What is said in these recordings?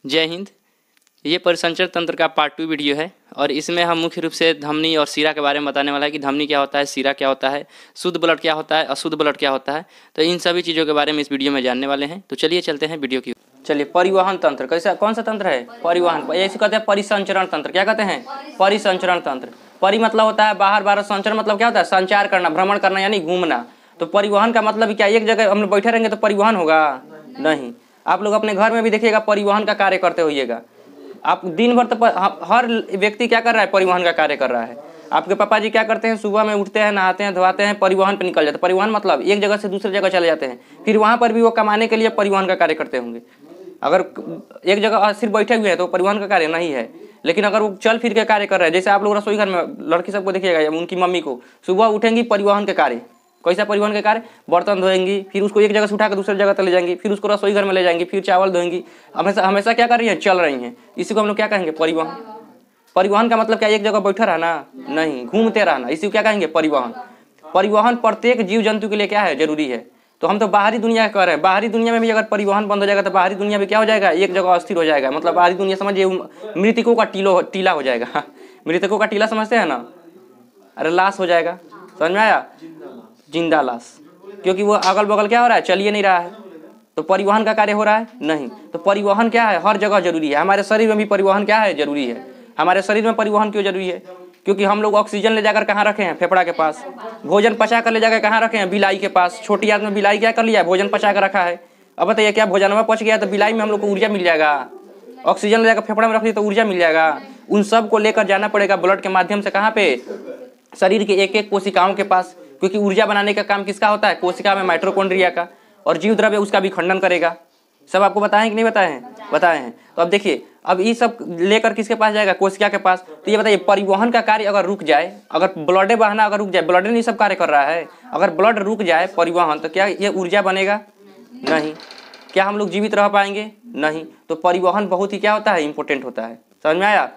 जय हिंद। ये परिसंचरण तंत्र का पार्ट 2 वीडियो है और इसमें हम मुख्य रूप से धमनी और सीरा के बारे में बताने वाला है कि धमनी क्या होता है, सीरा क्या होता है, शुद्ध ब्लड क्या होता है, अशुद्ध ब्लड क्या होता है। तो इन सभी चीज़ों के बारे में इस वीडियो में जानने वाले हैं। तो चलिए चलते हैं वीडियो की। चलिए, परिवहन तंत्र कैसा, कौन सा तंत्र है? परिवहन। ऐसे कहते हैं परिसंचरण तंत्र। क्या कहते हैं? परिसंचरण तंत्र। परि मतलब होता है बाहर, बाहर। संचरण मतलब क्या होता है? संचार करना, भ्रमण करना, यानी घूमना। तो परिवहन का मतलब क्या एक जगह हम लोग बैठे रहेंगे तो परिवहन होगा? नहीं। आप लोग अपने घर में भी देखिएगा परिवहन का कार्य करते होइएगा। आप दिन भर तो हर व्यक्ति क्या कर रहा है? परिवहन का कार्य कर रहा है। आपके पापा जी क्या करते हैं? सुबह में उठते हैं, नहाते हैं, धोआते हैं, परिवहन पे निकल जाते हैं। परिवहन मतलब एक जगह से दूसरी जगह चले जाते हैं, फिर वहाँ पर भी वो कमाने के लिए परिवहन का कार्य करते होंगे। अगर एक जगह सिर्फ बैठे हुए हैं तो परिवहन का कार्य नहीं है। लेकिन अगर वो चल फिर के कार्य कर रहे हैं, जैसे आप लोग रसोई घर में लड़की सबको देखिएगा, उनकी मम्मी को सुबह उठेंगी, परिवहन के कार्य। कैसा परिवहन के कार्य? बर्तन धोएंगी, फिर उसको एक जगह से उठा कर दूसरी जगह ले जाएंगी, फिर उसको रसोई घर में ले जाएंगी, फिर चावल धोएंगी। हमेशा हमेशा क्या कर रही हैं? चल रही हैं। इसी को हम लोग क्या कहेंगे? परिवहन। परिवहन का मतलब क्या एक जगह बैठा रहना? नहीं, घूमते रहना। इसी को क्या कहेंगे? परिवहन। परिवहन प्रत्येक जीव जंतु के लिए क्या है? जरूरी है। तो हम तो बाहरी दुनिया कह रहे हैं। बाहरी दुनिया में भी अगर परिवहन बंद हो जाएगा तो बाहरी दुनिया में क्या हो जाएगा? एक जगह अस्थिर हो जाएगा। मतलब बाहरी दुनिया समझिए मृतकों का टीला हो जाएगा। मृतकों का टीला समझते हैं ना? अरे लाश हो जाएगा, समझ में आया? जिंदा लाश। क्योंकि वो अगल बगल क्या हो रहा है? चलिए नहीं रहा है। तो परिवहन का कार्य हो रहा है? नहीं। तो परिवहन क्या है? हर जगह जरूरी है। हमारे शरीर में भी परिवहन क्या है? जरूरी है। हमारे शरीर में परिवहन क्यों जरूरी है? क्योंकि हम लोग ऑक्सीजन ले जाकर कहाँ रखे हैं? फेफड़ा के पास। भोजन पचा कर ले जाकर कहाँ रखे हैं? बिलाई के पास। छोटी आदमी में बिलाई क्या कर लिया? भोजन पचा कर रखा है। अब बताइए, क्या भोजन में पच गया तो बिलाई में हम लोग को ऊर्जा मिल जाएगा? ऑक्सीजन ले जाकर फेफड़ा में रख लिया तो ऊर्जा मिल जाएगा? उन सब को लेकर जाना पड़ेगा ब्लड के माध्यम से। कहाँ पे? शरीर के एक एक कोशिकाओं के पास। क्योंकि ऊर्जा बनाने का काम किसका होता है? कोशिका में माइटोकॉन्ड्रिया का। और जीव द्रव्य उसका भी खंडन करेगा। सब आपको बताएं कि नहीं बताए हैं? बताए हैं। तो अब देखिए, अब ये सब लेकर किसके पास जाएगा? कोशिका के पास। तो ये बताइए, परिवहन का कार्य अगर रुक जाए, अगर ब्लड बहना अगर रुक जाए, ब्लड नहीं सब कार्य कर रहा है, अगर ब्लड रुक जाए परिवहन, तो क्या ये ऊर्जा बनेगा? नहीं। क्या हम लोग जीवित रह पाएंगे? नहीं। तो परिवहन बहुत ही क्या होता है? इंपॉर्टेंट होता है। समझ में आया?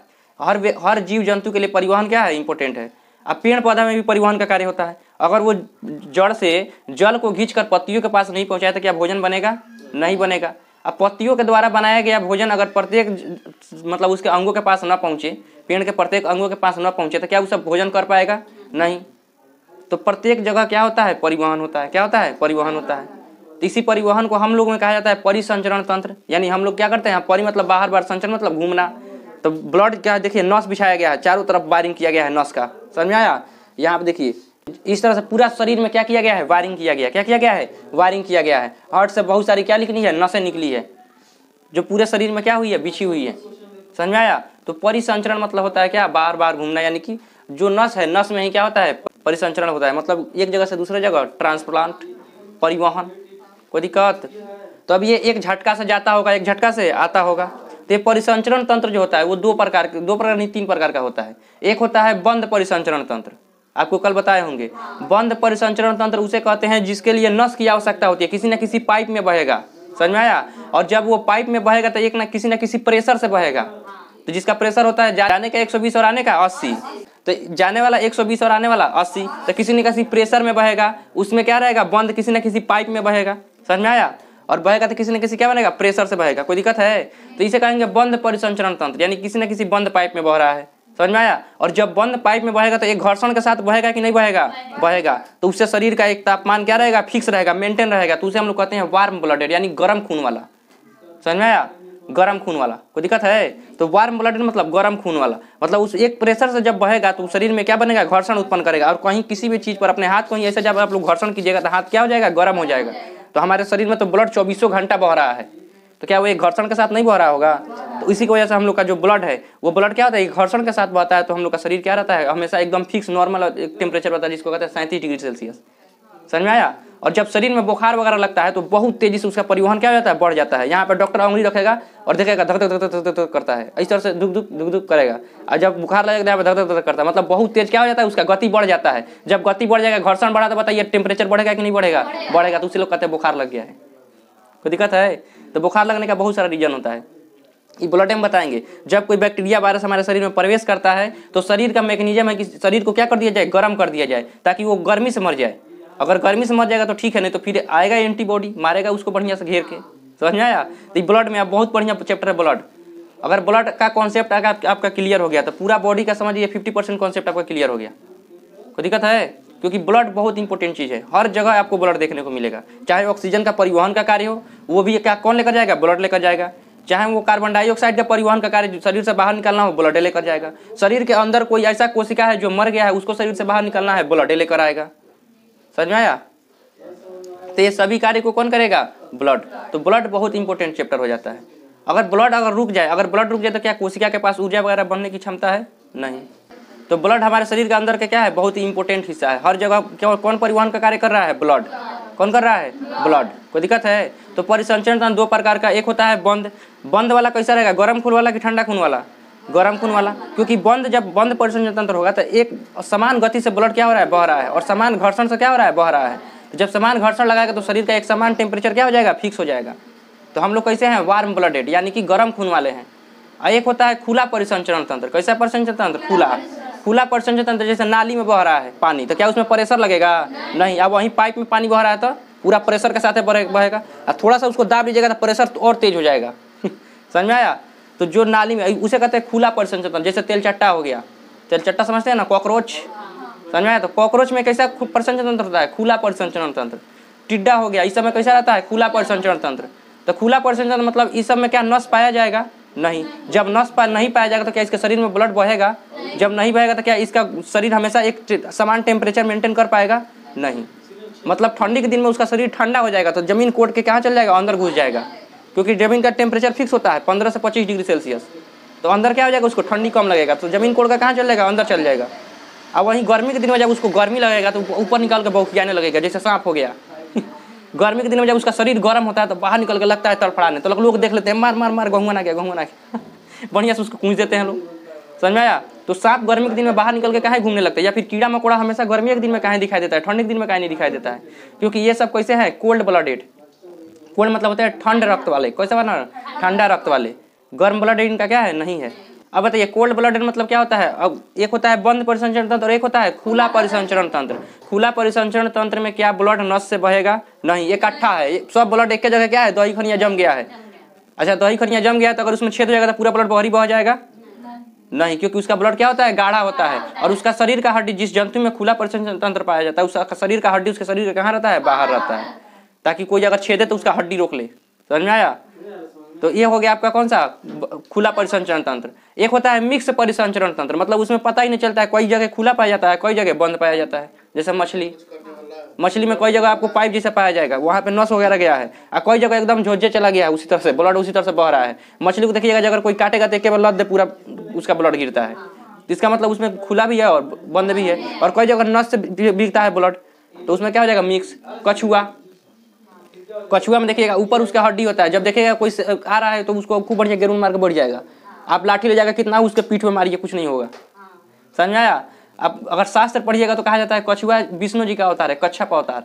हर जीव जंतु के लिए परिवहन क्या है? इंपॉर्टेंट है। अब पेड़ पौधा में भी परिवहन का कार्य होता है। अगर वो जड़ से जल को खींचकर पत्तियों के पास नहीं पहुंचाए तो क्या भोजन बनेगा? नहीं बनेगा। अब पत्तियों के द्वारा बनाया गया भोजन अगर प्रत्येक मतलब उसके अंगों के पास न पहुंचे, पेड़ के प्रत्येक अंगों के पास न पहुंचे, तो क्या वो सब भोजन कर पाएगा? नहीं। तो प्रत्येक जगह क्या होता है? परिवहन होता है। क्या होता है? परिवहन होता है। तो इसी परिवहन को हम लोग में कहा जाता है परिसंचरण तंत्र। यानी हम लोग क्या करते हैं? परि मतलब बाहर, बाहर, संचरण मतलब घूमना। तो ब्लड क्या देखिए, नस बिछाया गया है, चारों तरफ वायरिंग किया गया है नस का। समझ में आया? यहाँ पे देखिए, इस तरह से पूरा शरीर में क्या किया गया है? वायरिंग किया गया। क्या किया गया है? वायरिंग किया गया है। हार्ट से बहुत सारी क्या निकली है? नसें निकली है, जो पूरे शरीर में क्या हुई है? बिछी हुई है। समझ में आया? तो परिसंचरण मतलब होता है क्या? बार बार घूमना। यानी कि जो नस है, नस में ही क्या होता है? परिसंचरण होता है। मतलब एक जगह से दूसरे जगह ट्रांसप्लांट, परिवहन। कोई दिक्कत? तो अब ये एक झटका से जाता होगा, एक झटका से आता होगा। तो ये परिसंचरण तंत्र जो होता है वो दो प्रकार नहीं 3 प्रकार का होता है। एक होता है बंद परिसंचरण तंत्र, आपको कल बताए होंगे। बंद परिसंचरण तंत्र उसे कहते हैं जिसके लिए नस की आवश्यकता होती है, किसी न किसी पाइप में बहेगा। समझ में आया? और जब वो पाइप में बहेगा तो एक ना किसी प्रेशर से बहेगा। तो जिसका प्रेशर होता है जाने का 120 और आने का 80, तो जाने वाला 120 और आने वाला 80, तो किसी न किसी प्रेशर में बहेगा। उसमें क्या रहेगा? बंद किसी न किसी पाइप में बहेगा। समझ में आया? और बहेगा तो किसी न किसी क्या बनेगा? प्रेशर से बहेगा। कोई दिक्कत है? तो इसे कहेंगे बंद परिसंचरण तंत्र, यानी किसी न किसी बंद पाइप में बह रहा है। समझ में आया? और जब बंद पाइप में बहेगा तो एक घर्षण के साथ बहेगा कि नहीं बहेगा? बहेगा। तो उससे शरीर का एक तापमान क्या रहेगा? फिक्स रहेगा, मेंटेन रहेगा। तो उसे हम लोग कहते हैं वार्म ब्लडेड, यानी गर्म खून वाला। समझ में आया? गर्म खून वाला। कोई दिक्कत है? तो वार्म ब्लडेड मतलब गर्म खून वाला। मतलब उस एक प्रेशर से जब बहेगा तो शरीर में क्या बनेगा? घर्षण उत्पन्न करेगा। और कहीं किसी भी चीज पर अपने हाथ को ही ऐसे जब आप लोग घर्षण कीजिएगा तो हाथ क्या हो जाएगा? गर्म हो जाएगा। तो हमारे शरीर में तो ब्लड 24 घंटा बह रहा है, तो क्या वो एक घर्षण के साथ नहीं बह रहा होगा? तो इसी की वजह से हम लोग का जो ब्लड है वो ब्लड क्या होता है? घर्षण के साथ बहता है। तो हम लोग का शरीर क्या रहता है? हमेशा एकदम फिक्स नॉर्मल टेम्परेचर रहता है, जिसको कहते हैं 37 डिग्री सेल्सियस। समझ में आया? और जब शरीर में बुखार वगैरह लगता है तो बहुत तेजी से उसका परिवहन क्या हो जाता है? बढ़ जाता है। यहाँ पर डॉक्टर उंगली रखेगा और देखेगा धक धक धक धक धक धक करता है, इस तरह से धुक धुक धुक धुक करेगा। और जब बुखार लगेगा धक धक धक करता है, मतलब बहुत तेज क्या हो जाता है? उसका गति बढ़ जाता है। जब गति बढ़ जाएगा, घर्षण बढ़ा, तो बताइए टेम्परेचर बढ़ेगा कि नहीं बढ़ेगा? बढ़ेगा। तो उसे लोग कहते हैं बुखार लग गया है। कोई दिक्कत है? तो बुखार लगने का बहुत सारा रीजन होता है। ये ब्लड में बताएंगे। जब कोई बैक्टीरिया वायरस हमारे शरीर में प्रवेश करता है तो शरीर का मैकेनिज्म है कि शरीर को क्या कर दिया जाए? गर्म कर दिया जाए, ताकि वो गर्मी से मर जाए। अगर गर्मी से मर जाएगा तो ठीक है, नहीं तो फिर आएगा एंटीबॉडी, मारेगा उसको बढ़िया से घेर के। समझ में आया? तो ब्लड में अब बहुत बढ़िया चैप्टर है ब्लड। अगर ब्लड का कॉन्सेप्ट आपका क्लियर हो गया तो पूरा बॉडी का समझिए 50% कॉन्सेप्ट आपका क्लियर हो गया। कोई दिक्कत है? क्योंकि ब्लड बहुत इंपॉर्टेंट चीज़ है, हर जगह आपको ब्लड देखने को मिलेगा। चाहे ऑक्सीजन का परिवहन का कार्य हो, वो भी क्या कौन लेकर जाएगा? ब्लड लेकर जाएगा। चाहे वो कार्बन डाइऑक्साइड का परिवहन का कार्य शरीर से बाहर निकालना हो, ब्लड लेकर जाएगा। शरीर के अंदर कोई ऐसा कोशिका है जो मर गया है, उसको शरीर से बाहर निकालना है, ब्लड लेकर आएगा। समझ में आया? तो ये सभी कार्य को कौन करेगा? ब्लड। तो ब्लड बहुत इंपॉर्टेंट चैप्टर हो जाता है। अगर ब्लड रुक जाए तो क्या कोशिका के पास ऊर्जा वगैरह बनने की क्षमता है? नहीं। तो ब्लड हमारे शरीर के अंदर के क्या है? बहुत ही इंपॉर्टेंट हिस्सा है। हर जगह क्या कौन परिवहन का कार्य कर रहा है? ब्लड। कौन कर रहा है? ब्लड। कोई दिक्कत है? तो परिसंचरण तंत्र दो प्रकार का, एक होता है बंद। बंद वाला कैसा रहेगा? गर्म खून वाला कि ठंडा खून वाला? गर्म खून वाला। क्योंकि जब बंद परिसंचरण तंत्र होगा तो एक समान गति से ब्लड क्या हो रहा है? बह रहा है, और समान घर्षण से क्या हो रहा है? बह रहा है। तो जब समान घर्षण लगाएगा तो शरीर का एक समान टेम्परेचर क्या हो जाएगा? फिक्स हो जाएगा। तो हम लोग कैसे हैं? वार्म ब्लडेड, यानी कि गर्म खून वाले हैं। और एक होता है खुला परिसंचरण तंत्र। कैसा परिसंचरण तंत्र? खुला परिसंचरण तंत्र। जैसे नाली में बह रहा है पानी, तो क्या उसमें प्रेशर लगेगा? नहीं। अब वहीं पाइप में पानी बह रहा है तो पूरा प्रेशर के साथ बहेगा, और थोड़ा सा उसको दाब लीजिएगा तो प्रेशर और तेज हो जाएगा। समझ में आया? तो जो नाली में, उसे कहते हैं खुला परिसंचरण तंत्र। जैसे तेल चट्टा हो गया, तेल चट्टा समझते हैं ना, कॉकरोच। समझ में आया? तो कॉकरोच में कैसा परिसंचरण तंत्र होता है? खुला परिसंचरण तंत्र। टिड्डा हो गया, इस सब में कैसा रहता है? खुला परिसंचरण तंत्र। तो खुला परिसंचरण मतलब इस सब में क्या नस पाया जाएगा? नहीं। जब नस नहीं पाया जाएगा तो क्या इसके शरीर में ब्लड बहेगा? जब नहीं बहेगा तो क्या इसका शरीर हमेशा एक समान टेम्परेचर मेंटेन कर पाएगा? नहीं। मतलब ठंडी के दिन में उसका शरीर ठंडा हो जाएगा तो जमीन कोट के कहाँ चल जाएगा? अंदर घुस जाएगा। क्योंकि जमीन का टेम्परेचर फिक्स होता है 15 से 25 डिग्री सेल्सियस। तो अंदर क्या हो जाएगा? उसको ठंडी कम लगेगा, तो जमीन कोट का कहाँ चल जाएगा? अंदर चल जाएगा। अब वहीं गर्मी के दिन में जब उसको गर्मी लगेगा तो ऊपर निकाल के बौखियाने लगेगा, जैसे सांप हो गया। गर्मी के दिन में जब उसका शरीर गर्म होता है तो बाहर निकल के लगता है तड़फड़ाने, तो लोग देख लेते हैं, मार मार मार गहुआ ना गया बढ़िया से उसको कूंज देते हैं लोग। समझ में आया? तो सांप गर्मी के दिन में बाहर निकल के कहाँ घूमने लगता है? या फिर कीड़ा मकोड़ा हमेशा गर्मी के दिन में कहाँ दिखाई देता है, ठंडी के दिन में कहाँ नहीं दिखाई देता है? क्योंकि ये सब कैसे है? Cold blooded. कोल्ड मतलब होता है ठंड रक्त वाले। कैसे बना? ठंडा रक्त वाले। गर्म ब्लडेड इनका क्या है? नहीं है। अब बताइए कोल्ड ब्लडेड मतलब क्या होता है? अब एक होता है बंद परिसंचरण तंत्र और एक होता है खुला परिसंचरण तंत्र। खुला परिसंचरण तंत्र में क्या ब्लड नस से बहेगा? नहीं, इकट्ठा है सब ब्लड एक जगह। क्या है? दही खनिया जम गया है। अच्छा, दही खनिया जम गया तो अगर उसमें छेद हो जाएगा तो पूरा ब्लड बाहर ही बह जाएगा? नहीं, क्योंकि उसका ब्लड क्या होता है? गाढ़ा होता है। और उसका शरीर का हड्डी, जिस जंतु में खुला परिसंचरण तंत्र पाया जाता है, उसका शरीर का हड्डी उसके शरीर का कहाँ रहता है? बाहर रहता है, ताकि कोई अगर छेदे तो उसका हड्डी रोक ले। समझ में आया? तो ये हो गया आपका कौन सा? खुला परिसंचरण तंत्र। एक होता है मिक्स परिसंचरण तंत्र, मतलब उसमें पता ही नहीं चलता है, कई जगह खुला पाया जाता है, कई जगह बंद पाया जाता है। जैसे मछली में कई जगह आपको पाइप जैसा पाया जाएगा, वहाँ पे नस वगैरह गया है, और कई जगह एकदम झोझे चला गया है, उसी तरह से ब्लड उसी तरह से बह रहा है। मछली को देखिएगा, अगर कोई काटेगा तो केवल लद दे पूरा उसका ब्लड गिरता है। इसका मतलब उसमें खुला भी है और बंद भी है। और कई जगह नस से बिकता है ब्लड, तो उसमें क्या हो जाएगा? मिक्स। कछुआ में देखिएगा ऊपर उसका हड्डी होता है, जब देखिएगा कोई आ रहा है तो उसको खूब बढ़िया गेरून मार के बढ़ जाएगा। आप लाठी ले जाएगा कितना उसके पीठ में मारिए, कुछ नहीं होगा। समझ आया? अब अगर शास्त्र पढ़िएगा तो कहा जाता है कछुआ विष्णु जी का अवतार है, कच्छप अवतार।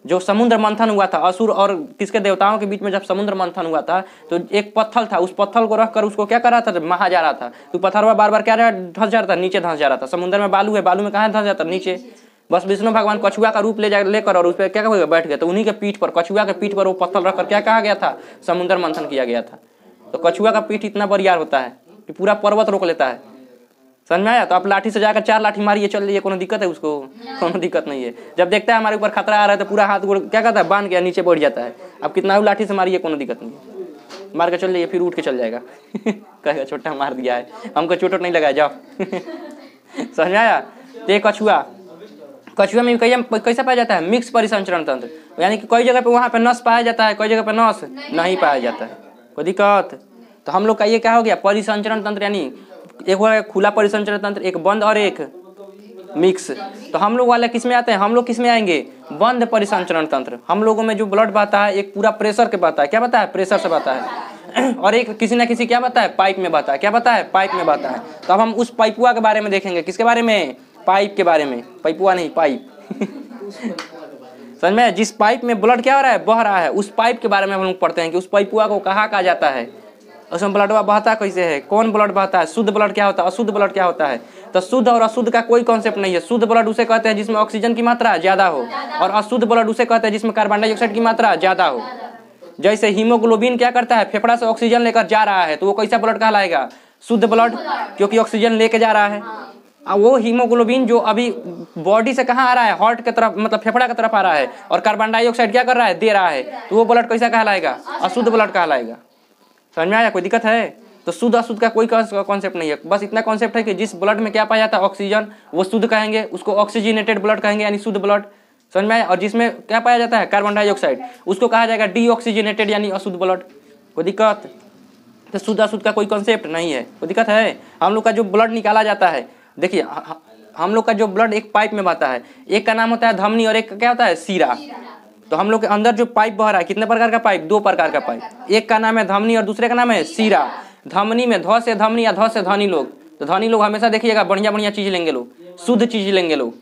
जो समुद्र मंथन हुआ था असुर और किसके देवताओं के बीच में, जब समुद्र मंथन हुआ था तो एक पत्थर था, उस पत्थर को रख कर उसको क्या कर रहा था? महा जा रहा था। तो पत्थर बार बार क्या धंस जा रहा था? नीचे धंस जा रहा था। समुद्र में बालू है, बालू में कहाँ धंस जाता? नीचे। बस विष्णु भगवान कछुआ का रूप लेकर और उस पर क्या होगा? बैठ गए। तो उन्हीं के पीठ पर, कछुआ के पीठ पर वो पत्थर रखकर क्या कहा गया था? समुद्र मंथन किया गया था। तो कछुआ का पीठ इतना बरियार होता है कि पूरा पर्वत रोक लेता है। समझ में आया? तो आप लाठी से जाकर 4 लाठी मारिए, चल रही है, कोनो दिक्कत है उसको? कोनो दिक्कत नहीं है। जब देखता है हमारे ऊपर खतरा आ रहा है तो पूरा हाथ गोड़ क्या करता है? बांध के नीचे बैठ जाता है। अब कितना लाठी से मारिए, कोनो दिक्कत नहीं है, मार के चल जाइए, फिर उठ के चल जाएगा। कहेगा छोटा मार दिया है, हमको चोट नहीं लगाया, जाओ। समझ में आया? तो ये कछुआ में कैसा पाया जाता है? मिक्स परिसंचरण तंत्र, यानी कि कई जगह पे वहाँ पे नस पाया जाता है, कई जगह पे नस नहीं पाया जाता है। कोई दिक्कत? तो हम लोग का ये क्या हो गया? परिसंचरण तंत्र, यानी एक हो खुला परिसंचरण तंत्र, एक बंद और एक मिक्स। तो हम लोग वाले किस में आते हैं? हम लोग किस में आएंगे? बंद परिसंचरण तंत्र। हम लोगों में जो ब्लड बहता है एक पूरा प्रेशर के बहता है। क्या बहता है? प्रेशर से बहता है। और एक किसी ना किसी क्या बहता है? पाइप में बहता है। क्या बहता है? पाइप में बहता है। तो अब हम उस पाइपुआ के बारे में देखेंगे। किसके बारे में? पाइप के बारे में। पाइपुआ नहीं, पाइप। समझ में? जिस पाइप में ब्लड क्या हो रहा है? बह रहा है, उस पाइप के बारे में हम लोग पढ़ते हैं कि उस पाइपुआ को कहा जाता है, उसमें ब्लडवा बहता कैसे है, कौन ब्लड बहता है, शुद्ध ब्लड क्या होता है, अशुद्ध ब्लड क्या होता है। तो शुद्ध और अशुद्ध का कोई कॉन्सेप्ट नहीं है। शुद्ध ब्लड उसे कहते हैं जिसमें ऑक्सीजन की मात्रा ज्यादा हो, और अशुद्ध ब्लड उसे कहते हैं जिसमें कार्बन डाइऑक्साइड की मात्रा ज्यादा हो। जैसे हीमोग्लोबिन क्या करता है, फेफड़ा से ऑक्सीजन लेकर जा रहा है तो वो कैसा ब्लड कहलाएगा, शुद्ध ब्लड, क्योंकि ऑक्सीजन लेके जा रहा है। वो हीमोग्लोबिन जो अभी बॉडी से कहाँ आ रहा है, हार्ट की तरफ, मतलब फेफड़ा की तरफ आ रहा है, और कार्बन डाइऑक्साइड क्या कर रहा है, दे रहा है, तो वो ब्लड कैसा कहलाएगा, अशुद्ध ब्लड कहलाएगा। समझ में आया, कोई दिक्कत है? तो शुद्ध अशुद्ध का कोई कॉन्सेप्ट नहीं है, बस इतना कॉन्सेप्ट है कि जिस ब्लड में क्या पाया जाता है, ऑक्सीजन, वो शुद्ध कहेंगे, उसको ऑक्सीजनेटेड ब्लड कहेंगे, यानी शुद्ध ब्लड। समझ में आया? और जिसमें क्या पाया जाता है, कार्बन डाइऑक्साइड, उसको कहा जाएगा डीऑक्सीजनेटेड यानी अशुद्ध ब्लड। कोई दिक्कत? तो शुद्ध अशुद्ध का कोई कॉन्सेप्ट नहीं है, कोई दिक्कत है? हम लोग का जो ब्लड निकाला जाता है, देखिए हम लोग का जो ब्लड एक पाइप में बहता है, एक का नाम होता है धमनी और एक का क्या होता है, सीरा। तो हम लोग के अंदर जो पाइप बह रहा है, कितने प्रकार का पाइप, 2 प्रकार का पाइप, एक का नाम है धमनी और दूसरे का नाम है सीरा। धमनी में ध से धमनी या ध से धनी लोग, तो धनी लोग हमेशा देखिएगा बढ़िया बढ़िया चीज लेंगे लोग, शुद्ध चीज लेंगे लोग।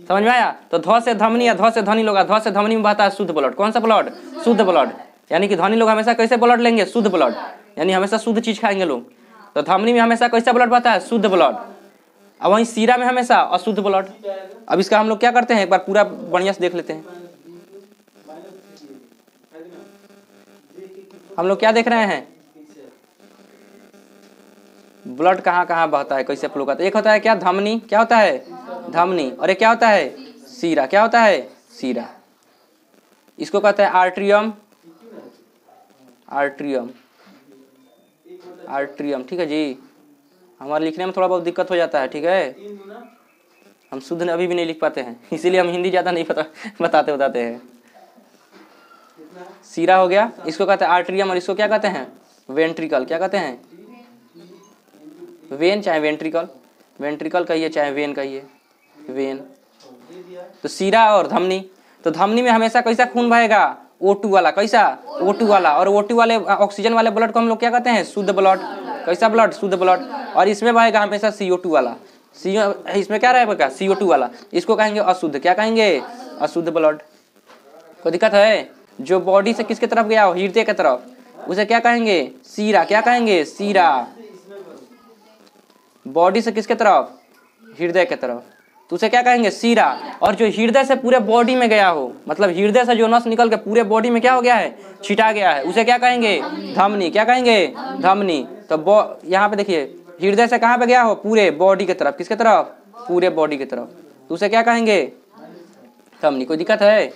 समझ में आया? तो ध से धमनी या ध से धनी लोग, ध से धमनी में बहता है शुद्ध ब्लड। कौन सा ब्लड? शुद्ध ब्लड। यानी कि धनी लोग हमेशा कैसे ब्लड लेंगे, शुद्ध ब्लड, यानी हमेशा शुद्ध चीज खाएंगे लोग। तो धमनी में हमेशा कैसा ब्लड बहता है, शुद्ध ब्लड, और वहीं सीरा में हमेशा अशुद्ध ब्लड। अब इसका हम लोग क्या करते हैं, एक बार पूरा बढ़िया से देख लेते हैं। हम लोग क्या देख रहे हैं, ब्लड कहाँ कहाँ बहता है, कैसे फ्लो करता है। एक होता है क्या, धमनी, क्या होता है, धमनी, और एक क्या होता है, सीरा, क्या होता है, सीरा। इसको कहते हैं आर्ट्रियम, आर्ट्रियम, आर्ट्रियम। ठीक है जी, हमारे लिखने में थोड़ा बहुत दिक्कत हो जाता है, ठीक है, हम शुद्ध अभी भी नहीं लिख पाते हैं, इसीलिए हम हिंदी ज़्यादा नहीं बताते हैं। सीरा हो गया, इसको कहते हैं आर्ट्रियम, और इसको क्या कहते हैं, वेंट्रिकल। क्या कहते हैं, वेन चाहे वेंट्रिकल, वेंट्रिकल कहिए चाहे वेन कहिए, वेन। तो सीरा और धमनी, तो धमनी में हमेशा कैसा खून बहेगा, O2 वाला, कैसा, O2 वाला, और O2 वाले ऑक्सीजन वाले ब्लड को हम लोग क्या कहते हैं, शुद्ध ब्लड। कैसा ब्लड, शुद्ध ब्लड। और इसमें बहेगा हमेशा CO2 वाला, इसमें क्या रहेगा, CO2 वाला, इसको कहेंगे अशुद्ध। क्या कहेंगे, अशुद्ध ब्लड। कोई दिक्कत है? जो बॉडी से किसके तरफ गया हो, हृदय की तरफ, उसे क्या कहेंगे, सीरा। क्या कहेंगे, सीरा। बॉडी से किसके तरफ, हृदय की तरफ, तो उसे क्या कहेंगे, सीरा। और जो हृदय से पूरे बॉडी में गया हो, मतलब हृदय से जो नस निकल के पूरे बॉडी में क्या हो गया है, छिटा गया है, उसे क्या कहेंगे, धमनी। क्या कहेंगे, धमनी। तो यहाँ पे देखिए, हृदय से कहाँ पे गया हो, पूरे बॉडी की तरफ, किसके तरफ, पूरे बॉडी की तरफ, तो उसे क्या कहेंगे, धमनी। कोई दिक्कत है?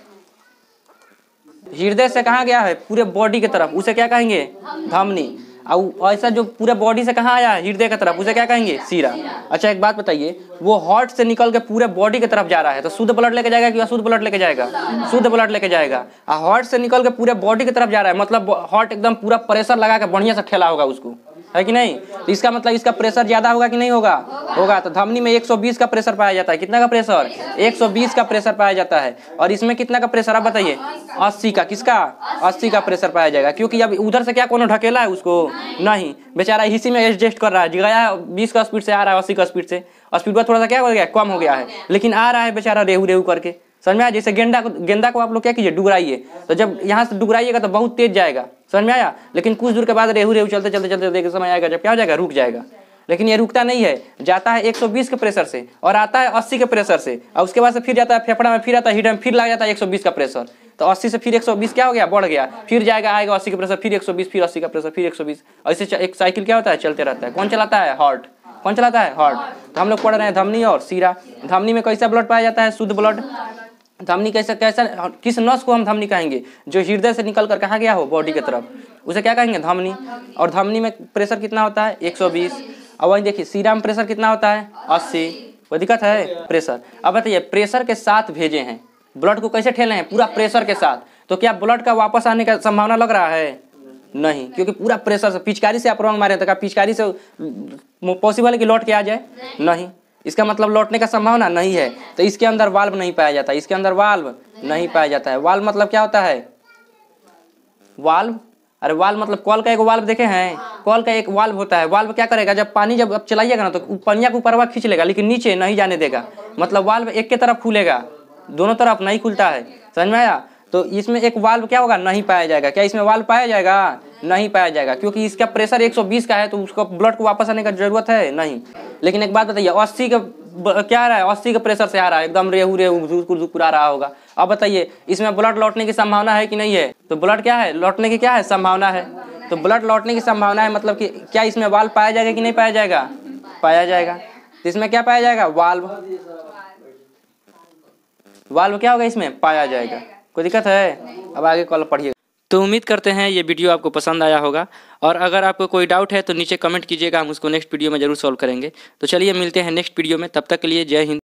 हृदय से कहाँ गया है, पूरे बॉडी की तरफ, उसे क्या कहेंगे, धमनी। और ऐसा जो पूरे बॉडी से कहाँ आया, हृदय की तरफ, उसे क्या कहेंगे, सीरा। अच्छा एक बात बताइए, वो हार्ट से निकल के पूरे बॉडी की तरफ जा रहा है, तो शुद्ध ब्लड लेके जाएगा कि अशुद्ध ब्लड लेके जाएगा, शुद्ध ब्लड लेके जाएगा। और हार्ट से निकल के पूरे बॉडी की तरफ जा रहा है, मतलब हार्ट एकदम पूरा प्रेशर लगा के बढ़िया से खेला होगा उसको, है कि नहीं। तो इसका मतलब इसका प्रेशर ज्यादा होगा कि नहीं होगा, होगा। तो धमनी में 120 का प्रेशर पाया जाता है। कितना का प्रेशर, 120 का प्रेशर पाया जाता है। और इसमें कितना का प्रेशर, आप बताइए, 80 का। किसका, 80 का प्रेशर पाया जाएगा, क्योंकि अब उधर से क्या कोनो ढकेला है उसको, नहीं, बेचारा इसी में एडजस्ट कर रहा है। गया 20 का स्पीड से आ रहा है 80 का स्पीड से, और स्पीड थोड़ा सा क्या हो गया, कम हो गया है, लेकिन आ रहा है बेचारा रेहू रेहू करके। समझ में आया? जैसे गेंदा को आप लोग क्या कीजिए, डुगराइए, तो जब यहाँ से डुगराइएगा तो बहुत तेज जाएगा, समझ में आया। लेकिन कुछ दूर के बाद रेहू रेहू चलते चलते चलते देखिए समय आएगा जब क्या हो जाएगा, रुक जाएगा। लेकिन ये रुकता नहीं है, जाता है 120 के प्रेशर से और आता है 80 के प्रेशर से, और उसके बाद से फिर जाता है फेफड़ा में, फिर आता है हृदय में, फिर लग जाता है 120 का प्रेशर। तो 80 से फिर 120 क्या हो गया, बढ़ गया, फिर जाएगा, आएगा 80 का प्रेशर, फिर 120, फिर 80 का प्रेशर, फिर 120। ऐसे एक साइकिल क्या होता है, चलते रहता है। कौन चलाता है, हार्ट। कौन चलाता है, हार्ट। तो हम लोग पढ़ रहे हैं धमनी और सीरा। धमनी में कैसा ब्लड पाया जाता है, शुद्ध ब्लड। धमनी कैसा किस नस को हम धमनी कहेंगे, जो हृदय से निकल कर कहाँ गया हो, बॉडी की तरफ, उसे क्या कहेंगे, धमनी। और धमनी में प्रेशर कितना होता है, 120। और वही देखिए सीरा में प्रेशर कितना होता है, 80। कोई दिक्कत है, प्रेशर। अब बताइए, प्रेशर के साथ भेजे हैं, ब्लड को कैसे ठेले हैं, पूरा प्रेशर के साथ, तो क्या ब्लड का वापस आने का संभावना लग रहा है, नहीं, क्योंकि पूरा प्रेशर से, पिचकारी से आप रंग मारे तो क्या पिचकारी से पॉसिबल है कि लौट के आ जाए, नहीं। इसका मतलब लौटने का संभावना नहीं है। तो इसके अंदर वाल्व नहीं पाया जाता, इसके अंदर वाल्व नहीं पाया जाता है। वाल्व मतलब क्या होता है, वाल्व, अरे वाल्व मतलब कॉल का एक वाल्व देखे हैं, कॉल का एक वाल्व होता है। वाल्व क्या करेगा, जब पानी जब चलाइएगा ना तो पनिया को ऊपर खींच लेगा, लेकिन नीचे नहीं जाने देगा। मतलब वाल्व एक के तरफ खुलेगा, दोनों तरफ नहीं खुलता है, समझ में आया। तो इसमें एक वाल्व क्या होगा, नहीं पाया जाएगा। क्या इसमें वाल्व पाया जाएगा, नहीं पाया जाएगा, क्योंकि इसका प्रेशर 120 का है, तो उसको ब्लड को वापस आने का जरूरत है नहीं। लेकिन एक बात बताइए, 80 के क्या आ रहा है, 80 के प्रेशर से आ रहा है, एकदम रेहू रेहू झुकुर झुकुर आ रहा होगा। अब बताइए इसमें ब्लड लौटने की संभावना है कि नहीं है? तो ब्लड क्या है, लौटने की क्या है, संभावना है। तो ब्लड लौटने की संभावना है मतलब कि क्या इसमें वाल्व पाया जाएगा कि नहीं पाया जाएगा? पाया जाएगा। तो इसमें क्या पाया जाएगा, वाल्व। वाल्व क्या होगा इसमें, पाया जाएगा। कोई दिक्कत है? अब आगे कल पढ़िए। तो उम्मीद करते हैं ये वीडियो आपको पसंद आया होगा, और अगर आपको कोई डाउट है तो नीचे कमेंट कीजिएगा, हम उसको नेक्स्ट वीडियो में जरूर सॉल्व करेंगे। तो चलिए मिलते हैं नेक्स्ट वीडियो में, तब तक के लिए जय हिंद।